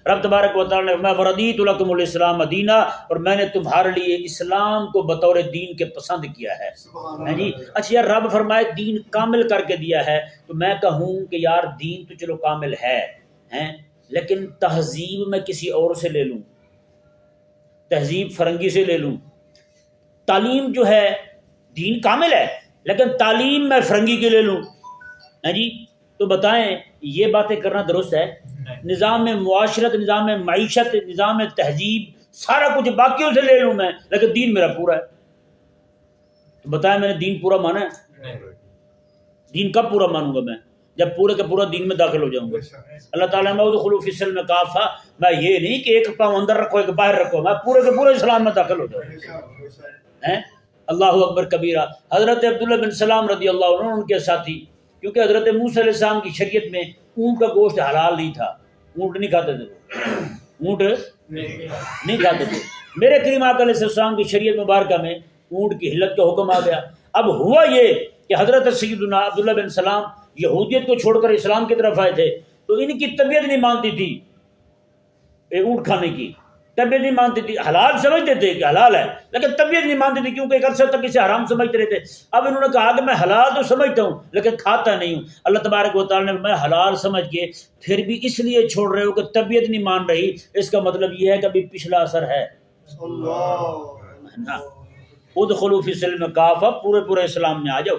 رب تبارک و تعالیٰ نے فرمایا وردیت لکم الاسلام دینا، اور میں نے تمہارے لیے اسلام کو بطور دین کے پسند کیا ہے. جی اچھا یار، رب فرمائے دین کامل کر کے دیا ہے، تو میں کہوں کہ یار دین تو چلو کامل ہے لیکن تہذیب میں کسی اور سے لے لوں، تہذیب فرنگی سے لے لوں، تعلیم جو ہے دین کامل ہے لیکن تعلیم میں فرنگی کی لے لوں جی، تو بتائیں یہ باتیں کرنا درست ہے؟ نظام معاشرت، نظام معیشت، نظام تہذیب سارا کچھ باقیوں سے لے لوں میں، لیکن دین میرا پورا ہے، تو بتائیں میں نے دین پورا مانا ہے؟ دین کب پورا مانوں گا میں؟ جب پورے کا پورا دین میں داخل ہو جاؤں گا. اللہ تعالیٰ میں ادخلوا فی السلم کافہ، میں یہ نہیں کہ ایک پاؤں اندر رکھو ایک باہر رکھو، میں پورے کے پورے اسلام میں داخل ہو جاؤں. اللہ اکبر کبیرہ. حضرت عبداللہ بن سلام رضی اللہ عنہ ان کے ساتھی، کیونکہ حضرت موسیٰ علیہ السلام کی شریعت میں اونٹ کا گوشت حلال نہیں تھا، اونٹ نہیں کھاتے تھے، اونٹ نہیں کھاتے تھے. میرے کریم آقا علیہ السلام کی شریعت مبارکہ میں اونٹ کی حلت کا حکم آ گیا. اب ہوا یہ کہ حضرت سیدنا عبداللہ بن سلام یہودیت کو چھوڑ کر اسلام کی طرف آئے تھے، تو ان کی طبیعت نہیں مانتی تھی اونٹ کھانے کی، طبیعت نہیں مانتی تھی. حلال سمجھتے تھے کہ حلال ہے لیکن طبیعت نہیں مانتی تھی، کیونکہ ایک عرصے تک اسے حرام سمجھتے رہتے. اب انہوں نے کہا کہ میں حلال تو سمجھتا ہوں لیکن کھاتا نہیں ہوں. اللہ تبارک و تعالیٰ نے میں حلال سمجھ کے پھر بھی اس لیے چھوڑ رہے ہو کہ طبیعت نہیں مان رہی، اس کا مطلب یہ ہے کہ ابھی پچھلا اثر ہے. ادخلوا فی السلم کافہ، پورے پورے اسلام میں آ جاؤ.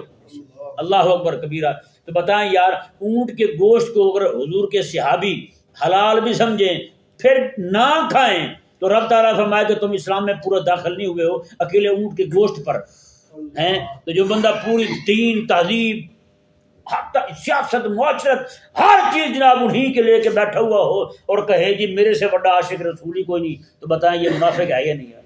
اللہ اکبر کبیرہ. تو بتائیں یار، اونٹ کے گوشت کو اگر حضور کے صحابی حلال بھی سمجھیں پھر نہ کھائیں تو رب تعالیٰ فرمائے کہ تم اسلام میں پورا داخل نہیں ہوئے ہو اکیلے اونٹ کے گوشت پر ہیں. تو جو بندہ پوری دین، تہذیب، سیاست، معاشرت، ہر چیز جناب انہی کے لے کے بیٹھا ہوا ہو اور کہے جی میرے سے بڑا عاشق رسول ہی کوئی نہیں، تو بتائیں یہ منافق ہے یا نہیں ہے؟